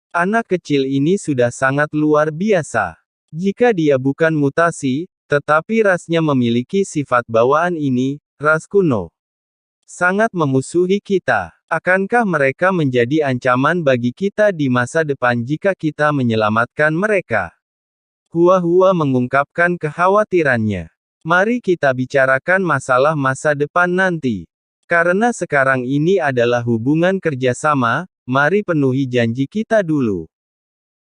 Anak kecil ini sudah sangat luar biasa. Jika dia bukan mutasi, tetapi rasnya memiliki sifat bawaan ini, ras kuno sangat memusuhi kita. Akankah mereka menjadi ancaman bagi kita di masa depan jika kita menyelamatkan mereka? Hua mengungkapkan kekhawatirannya. Mari kita bicarakan masalah masa depan nanti. Karena sekarang ini adalah hubungan kerjasama, mari penuhi janji kita dulu.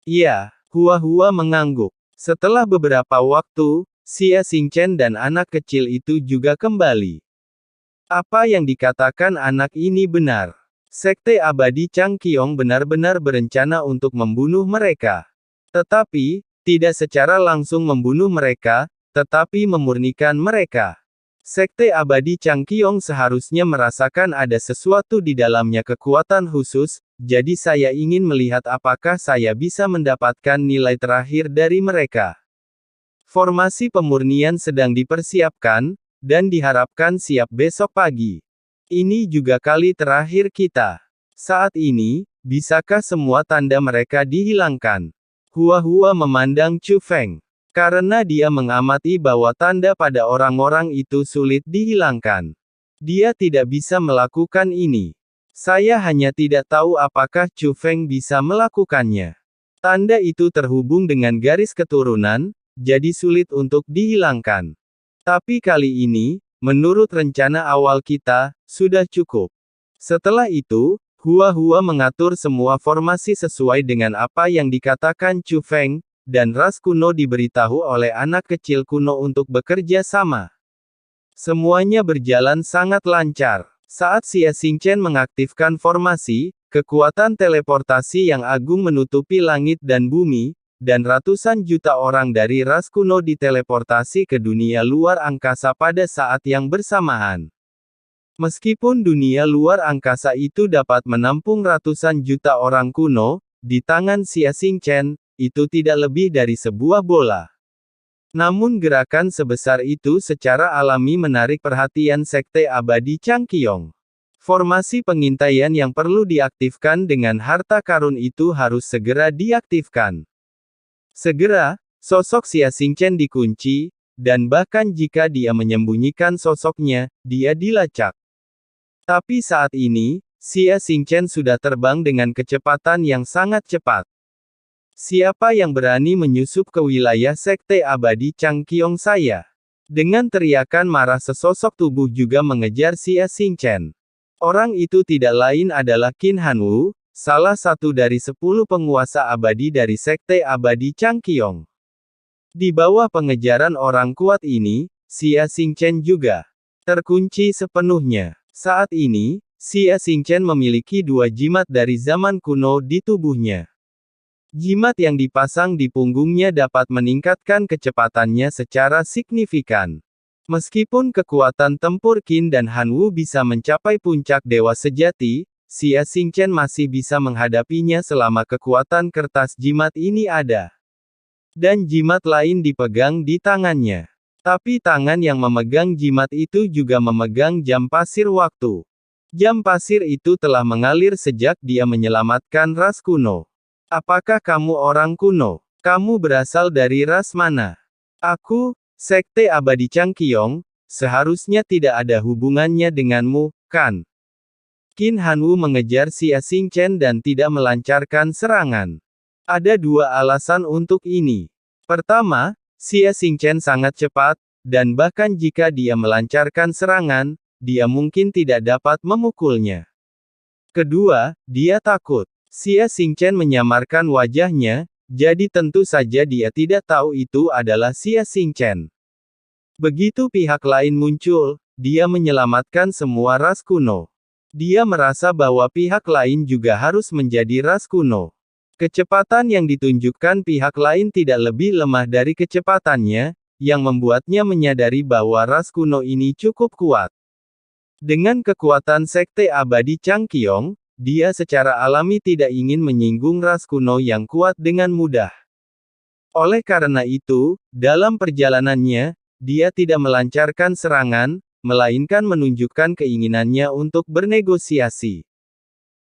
Iya, Hua mengangguk. Setelah beberapa waktu, Xie Xingchen dan anak kecil itu juga kembali. Apa yang dikatakan anak ini benar. Sekte abadi Changqiong benar-benar berencana untuk membunuh mereka. Tetapi, tidak secara langsung membunuh mereka, tetapi memurnikan mereka. Sekte abadi Changqiong seharusnya merasakan ada sesuatu di dalamnya kekuatan khusus, jadi saya ingin melihat apakah saya bisa mendapatkan nilai terakhir dari mereka. Formasi pemurnian sedang dipersiapkan, dan diharapkan siap besok pagi. Ini juga kali terakhir kita. Saat ini, bisakah semua tanda mereka dihilangkan? Hua memandang Chu Feng. Karena dia mengamati bahwa tanda pada orang-orang itu sulit dihilangkan. Dia tidak bisa melakukan ini. Saya hanya tidak tahu apakah Chu Feng bisa melakukannya. Tanda itu terhubung dengan garis keturunan, jadi sulit untuk dihilangkan. Tapi kali ini, menurut rencana awal kita, sudah cukup. Setelah itu, Hua mengatur semua formasi sesuai dengan apa yang dikatakan Chu Feng, dan ras kuno diberitahu oleh anak kecil kuno untuk bekerja sama. Semuanya berjalan sangat lancar. Saat Xie Xingchen mengaktifkan formasi, kekuatan teleportasi yang agung menutupi langit dan bumi, dan ratusan juta orang dari ras kuno diteleportasi ke dunia luar angkasa pada saat yang bersamaan. Meskipun dunia luar angkasa itu dapat menampung ratusan juta orang kuno, di tangan Xie Xingchen, itu tidak lebih dari sebuah bola. Namun gerakan sebesar itu secara alami menarik perhatian Sekte Abadi Changqiong. Formasi pengintaian yang perlu diaktifkan dengan harta karun itu harus segera diaktifkan. Segera, sosok Xie Xingchen dikunci, dan bahkan jika dia menyembunyikan sosoknya, dia dilacak. Tapi saat ini, Xie Xingchen sudah terbang dengan kecepatan yang sangat cepat. Siapa yang berani menyusup ke wilayah Sekte Abadi Changqiong saya? Dengan teriakan marah sesosok tubuh juga mengejar Xie Xingchen. Orang itu tidak lain adalah Qin Hanwu, salah satu dari 10 penguasa abadi dari Sekte Abadi Changqiong. Di bawah pengejaran orang kuat ini, Xie Xingchen juga terkunci sepenuhnya. Saat ini, Xie Xingchen memiliki 2 jimat dari zaman kuno di tubuhnya. Jimat yang dipasang di punggungnya dapat meningkatkan kecepatannya secara signifikan. Meskipun kekuatan tempur Qin dan Hanwu bisa mencapai puncak dewa sejati, Xie Xingchen masih bisa menghadapinya selama kekuatan kertas jimat ini ada. Dan jimat lain dipegang di tangannya. Tapi tangan yang memegang jimat itu juga memegang jam pasir waktu. Jam pasir itu telah mengalir sejak dia menyelamatkan ras kuno. Apakah kamu orang kuno? Kamu berasal dari ras mana? Aku, Sekte Abadi Changqiong, seharusnya tidak ada hubungannya denganmu, kan? Qin Hanwu mengejar Xie Xingchen dan tidak melancarkan serangan. Ada 2 alasan untuk ini. Pertama, Xie Xingchen sangat cepat, dan bahkan jika dia melancarkan serangan, dia mungkin tidak dapat memukulnya. Kedua, dia takut. Xie Xingchen menyamarkan wajahnya, jadi tentu saja dia tidak tahu itu adalah Xie Xingchen. Begitu pihak lain muncul, dia menyelamatkan semua ras kuno. Dia merasa bahwa pihak lain juga harus menjadi ras kuno. Kecepatan yang ditunjukkan pihak lain tidak lebih lemah dari kecepatannya, yang membuatnya menyadari bahwa ras kuno ini cukup kuat. Dengan kekuatan Sekte Abadi Changqiong, dia secara alami tidak ingin menyinggung ras kuno yang kuat dengan mudah. Oleh karena itu, dalam perjalanannya, dia tidak melancarkan serangan, melainkan menunjukkan keinginannya untuk bernegosiasi.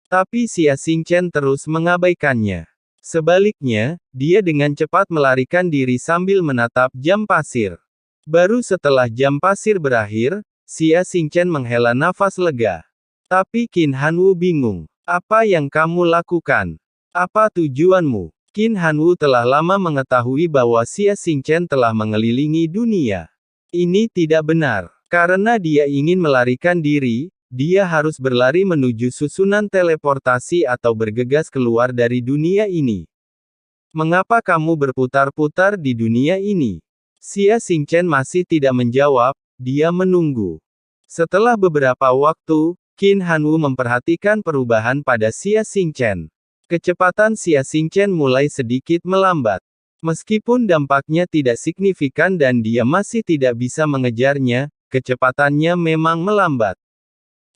Tapi Xie Xingchen terus mengabaikannya. Sebaliknya, dia dengan cepat melarikan diri sambil menatap jam pasir. Baru setelah jam pasir berakhir, Xia Xingchen menghela nafas lega. Tapi Qin Hanwu bingung. Apa yang kamu lakukan? Apa tujuanmu? Qin Hanwu telah lama mengetahui bahwa Xia Xingchen telah mengelilingi dunia. Ini tidak benar. Karena dia ingin melarikan diri, dia harus berlari menuju susunan teleportasi atau bergegas keluar dari dunia ini. Mengapa kamu berputar-putar di dunia ini? Xia Xingchen masih tidak menjawab, dia menunggu. Setelah beberapa waktu, Qin Hanwu memperhatikan perubahan pada Xia Xingchen. Kecepatan Xia Xingchen mulai sedikit melambat. Meskipun dampaknya tidak signifikan dan dia masih tidak bisa mengejarnya, kecepatannya memang melambat.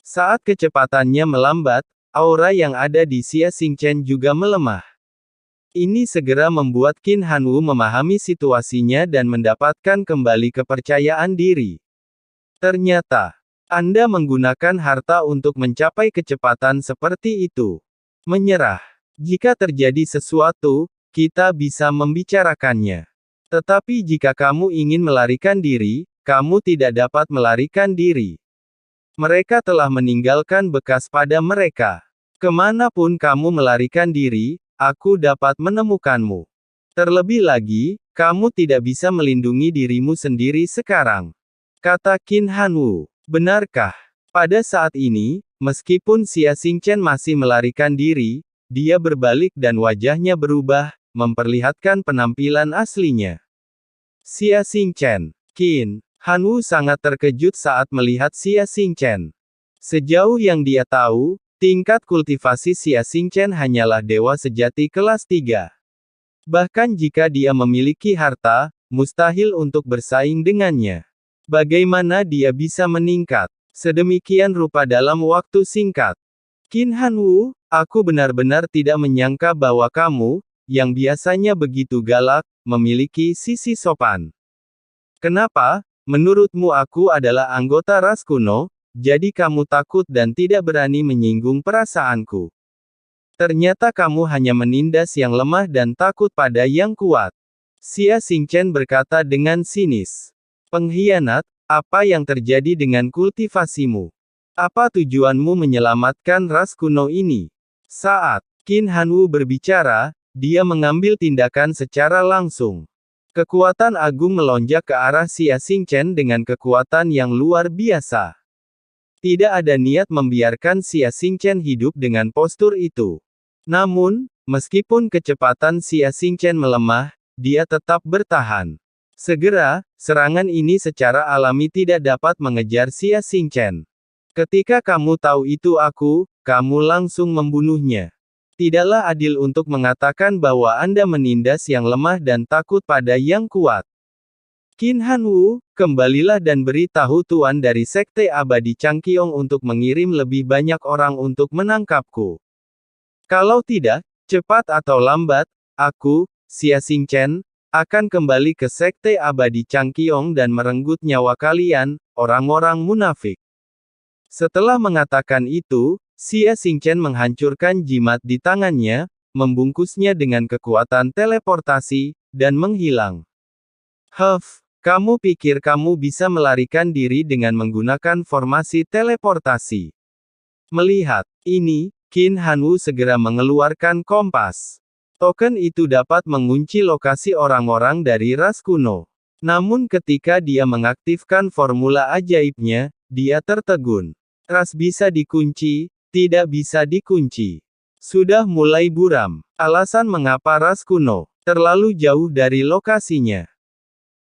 Saat kecepatannya melambat, aura yang ada di Xia Xingchen juga melemah. Ini segera membuat Qin Hanwu memahami situasinya dan mendapatkan kembali kepercayaan diri. Ternyata, Anda menggunakan harta untuk mencapai kecepatan seperti itu. Menyerah. Jika terjadi sesuatu, kita bisa membicarakannya. Tetapi jika kamu ingin melarikan diri, kamu tidak dapat melarikan diri. Mereka telah meninggalkan bekas pada mereka. Kemanapun kamu melarikan diri, aku dapat menemukanmu. Terlebih lagi, kamu tidak bisa melindungi dirimu sendiri sekarang. Kata Qin Hanwu. Benarkah? Pada saat ini, meskipun Xia Xingchen masih melarikan diri, dia berbalik dan wajahnya berubah, memperlihatkan penampilan aslinya. Xia Xingchen. Qin Hanwu sangat terkejut saat melihat Xia Xingchen. Sejauh yang dia tahu, tingkat kultivasi Xia Xingchen hanyalah dewa sejati kelas 3. Bahkan jika dia memiliki harta, mustahil untuk bersaing dengannya. Bagaimana dia bisa meningkat sedemikian rupa dalam waktu singkat? Qin Hanwu, aku benar-benar tidak menyangka bahwa kamu, yang biasanya begitu galak, memiliki sisi sopan. Kenapa? Menurutmu aku adalah anggota ras kuno, jadi kamu takut dan tidak berani menyinggung perasaanku. Ternyata kamu hanya menindas yang lemah dan takut pada yang kuat. Xia Xingchen berkata dengan sinis. Pengkhianat, apa yang terjadi dengan kultivasimu? Apa tujuanmu menyelamatkan ras kuno ini? Saat Qin Hanwu berbicara, dia mengambil tindakan secara langsung. Kekuatan agung melonjak ke arah Xia Xingchen dengan kekuatan yang luar biasa. Tidak ada niat membiarkan Xia Xingchen hidup dengan postur itu. Namun, meskipun kecepatan Xia Xingchen melemah, dia tetap bertahan. Segera, serangan ini secara alami tidak dapat mengejar Xia Xingchen. Ketika kamu tahu itu kamu langsung membunuhnya. Tidaklah adil untuk mengatakan bahwa Anda menindas yang lemah dan takut pada yang kuat. Qin Hanwu, kembalilah dan beritahu Tuan dari Sekte Abadi Changqiong untuk mengirim lebih banyak orang untuk menangkapku. Kalau tidak, cepat atau lambat, aku, Xia Xingchen, akan kembali ke Sekte Abadi Changqiong dan merenggut nyawa kalian, orang-orang munafik. Setelah mengatakan itu, Xia Xingchen menghancurkan jimat di tangannya, membungkusnya dengan kekuatan teleportasi, dan menghilang. Kamu pikir kamu bisa melarikan diri dengan menggunakan formasi teleportasi? Melihat ini, Qin Hanwu segera mengeluarkan kompas. Token itu dapat mengunci lokasi orang-orang dari ras kuno. Namun ketika dia mengaktifkan formula ajaibnya, dia tertegun. Ras bisa dikunci, tidak bisa dikunci. Sudah mulai buram. Alasan mengapa ras kuno terlalu jauh dari lokasinya.